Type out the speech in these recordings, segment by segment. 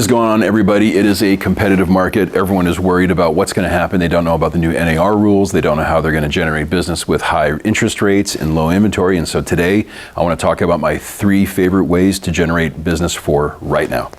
What's going on, everybody? It is a competitive market. Everyone is worried about what's going to happen. They don't know about the new NAR rules. They don't know how they're going to generate business with high interest rates and low inventory. And so today I want to talk about my 3 favorite ways to generate business for right now.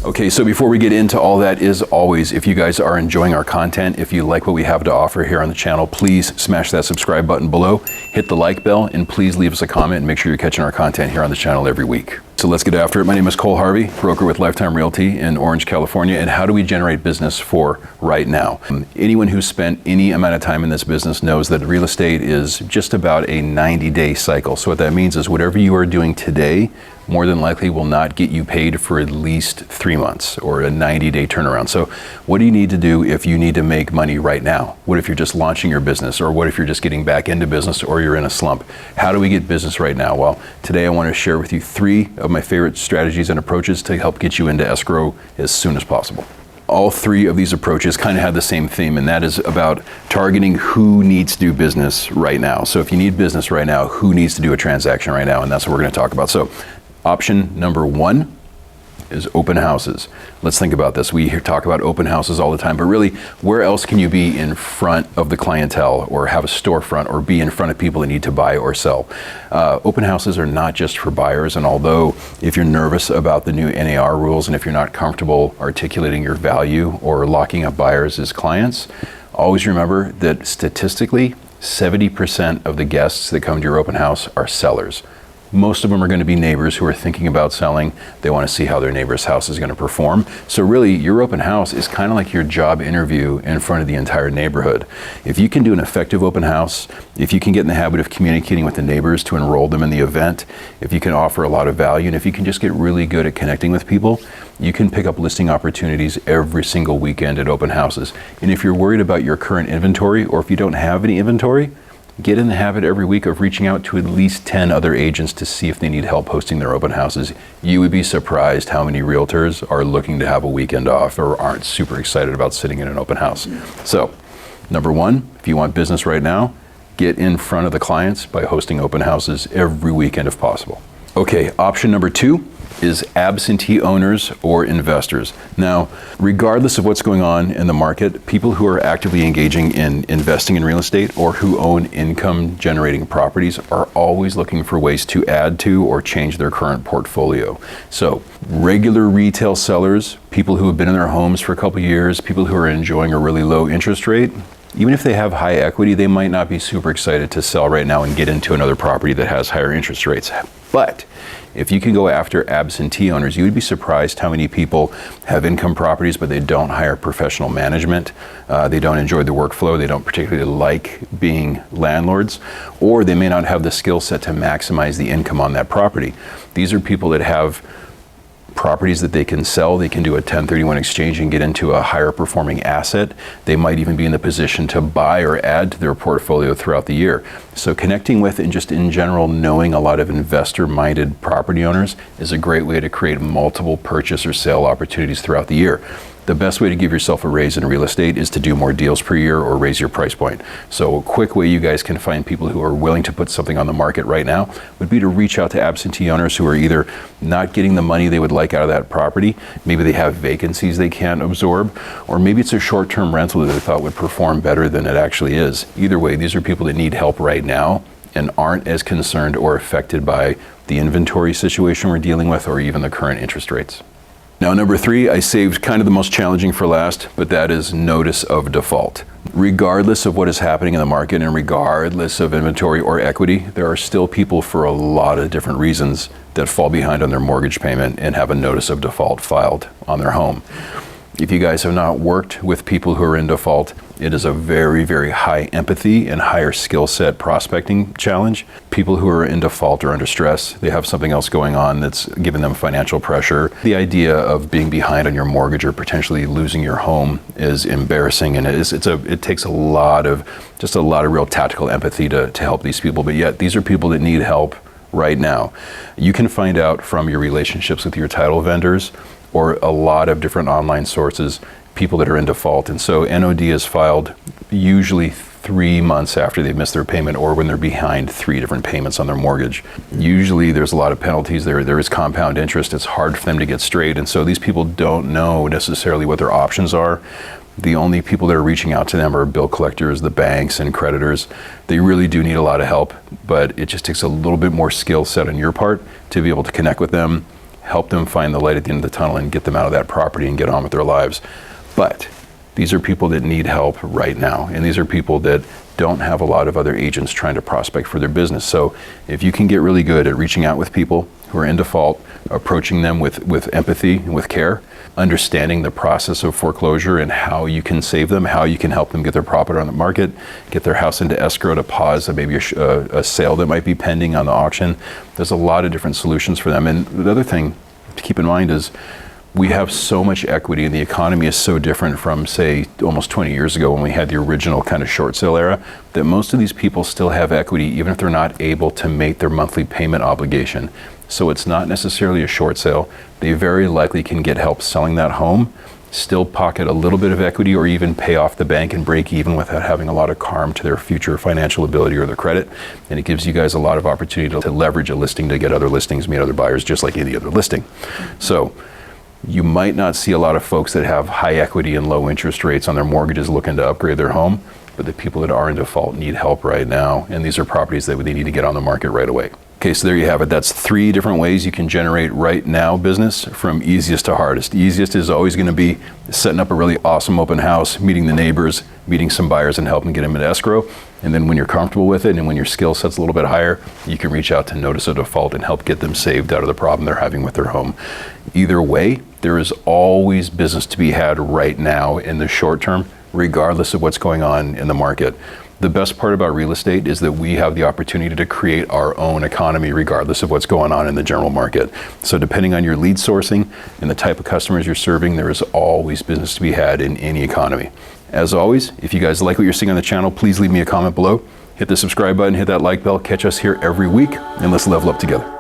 Okay, so before we get into all that, as always, if you guys are enjoying our content, if you like what we have to offer here on the channel, please smash that subscribe button below, hit the like bell, and please leave us a comment and make sure you're catching our content here on the channel every week. So let's get after it. My name is Cole Harvey, broker with Lifetime Realty in Orange, California. And how do we generate business for right now? Anyone who's spent any amount of time in this business knows that real estate is just about a 90-day cycle. So what that means is whatever you are doing today, more than likely will not get you paid for at least 3 months or a 90-day turnaround. So what do you need to do if you need to make money right now? What if you're just launching your business, or what if you're just getting back into business, or you're in a slump? How do we get business right now? Well, today I want to share with you 3 of my favorite strategies and approaches to help get you into escrow as soon as possible. All 3 of these approaches kind of have the same theme, and that is about targeting who needs to do business right now. So if you need business right now, who needs to do a transaction right now? And that's what we're going to talk about. So option number 1 is open houses. Let's think about this. We talk about open houses all the time, but really, where else can you be in front of the clientele, or have a storefront, or be in front of people that need to buy or sell? Open houses are not just for buyers, and although if you're nervous about the new NAR rules, and if you're not comfortable articulating your value or locking up buyers as clients, always remember that statistically, 70% of the guests that come to your open house are sellers. Most of them are going to be neighbors who are thinking about selling. They want to see how their neighbor's house is going to perform. So really, your open house is kind of like your job interview in front of the entire neighborhood. If you can do an effective open house, if you can get in the habit of communicating with the neighbors to enroll them in the event, if you can offer a lot of value, and if you can just get really good at connecting with people, you can pick up listing opportunities every single weekend at open houses. And if you're worried about your current inventory, or if you don't have any inventory, get in the habit every week of reaching out to at least 10 other agents to see if they need help hosting their open houses. You would be surprised how many realtors are looking to have a weekend off or aren't super excited about sitting in an open house. So, number 1, if you want business right now, get in front of the clients by hosting open houses every weekend if possible. Okay, option number 2 is absentee owners or investors. Now, regardless of what's going on in the market, people who are actively engaging in investing in real estate or who own income generating properties are always looking for ways to add to or change their current portfolio. So regular retail sellers, people who have been in their homes for a couple of years, people who are enjoying a really low interest rate, even if they have high equity, they might not be super excited to sell right now and get into another property that has higher interest rates. But if you can go after absentee owners, you would be surprised how many people have income properties, but they don't hire professional management. They don't enjoy the workflow. They don't particularly like being landlords, or they may not have the skill set to maximize the income on that property. These are people that have properties that they can sell. They can do a 1031 exchange and get into a higher performing asset. They might even be in the position to buy or add to their portfolio throughout the year. So connecting with, and just in general knowing a lot of investor-minded property owners is a great way to create multiple purchase or sale opportunities throughout the year. The best way to give yourself a raise in real estate is to do more deals per year or raise your price point. So a quick way you guys can find people who are willing to put something on the market right now would be to reach out to absentee owners who are either not getting the money they would like out of that property, maybe they have vacancies they can't absorb, or maybe it's a short-term rental that they thought would perform better than it actually is. Either way, these are people that need help right now and aren't as concerned or affected by the inventory situation we're dealing with, or even the current interest rates. Now, number 3, I saved kind of the most challenging for last, but that is notice of default. Regardless of what is happening in the market and regardless of inventory or equity, there are still people for a lot of different reasons that fall behind on their mortgage payment and have a notice of default filed on their home. If you guys have not worked with people who are in default, it is a very, very high empathy and higher skill set prospecting challenge. People who are in default are under stress. They have something else going on that's giving them financial pressure. The idea of being behind on your mortgage or potentially losing your home is embarrassing, and it takes a lot of real tactical empathy to help these people. But yet these are people that need help right now. You can find out from your relationships with your title vendors or a lot of different online sources, people that are in default. And so NOD is filed usually 3 months after they've missed their payment, or when they're behind 3 different payments on their mortgage. Usually there's a lot of penalties there. There is compound interest. It's hard for them to get straight. And so these people don't know necessarily what their options are. The only people that are reaching out to them are bill collectors, the banks, and creditors. They really do need a lot of help, but it just takes a little bit more skill set on your part to be able to connect with them, help them find the light at the end of the tunnel, and get them out of that property and get on with their lives. But these are people that need help right now, and these are people that don't have a lot of other agents trying to prospect for their business. So if you can get really good at reaching out with people who are in default, approaching them with empathy and with care, understanding the process of foreclosure and how you can save them, how you can help them get their property on the market, get their house into escrow to pause maybe a sale that might be pending on the auction. There's a lot of different solutions for them. And the other thing to keep in mind is we have so much equity, and the economy is so different from, say, almost 20 years ago when we had the original kind of short sale era, that most of these people still have equity even if they're not able to make their monthly payment obligation. So it's not necessarily a short sale. They very likely can get help selling that home, still pocket a little bit of equity, or even pay off the bank and break even without having a lot of harm to their future financial ability or their credit. And it gives you guys a lot of opportunity to leverage a listing to get other listings, meet other buyers, just like any other listing. So you might not see a lot of folks that have high equity and low interest rates on their mortgages looking to upgrade their home, but the people that are in default need help right now, and these are properties that they need to get on the market right away. Okay, so there you have it. That's 3 different ways you can generate right now business, from easiest to hardest. Easiest is always going to be setting up a really awesome open house, meeting the neighbors, meeting some buyers, and helping get them into escrow. And then when you're comfortable with it and when your skill set's a little bit higher, you can reach out to notice of default and help get them saved out of the problem they're having with their home. Either way, there is always business to be had right now in the short term, regardless of what's going on in the market. The best part about real estate is that we have the opportunity to create our own economy regardless of what's going on in the general market. So depending on your lead sourcing and the type of customers you're serving, there is always business to be had in any economy. As always, if you guys like what you're seeing on the channel, please leave me a comment below. Hit the subscribe button, hit that like bell, catch us here every week, and let's level up together.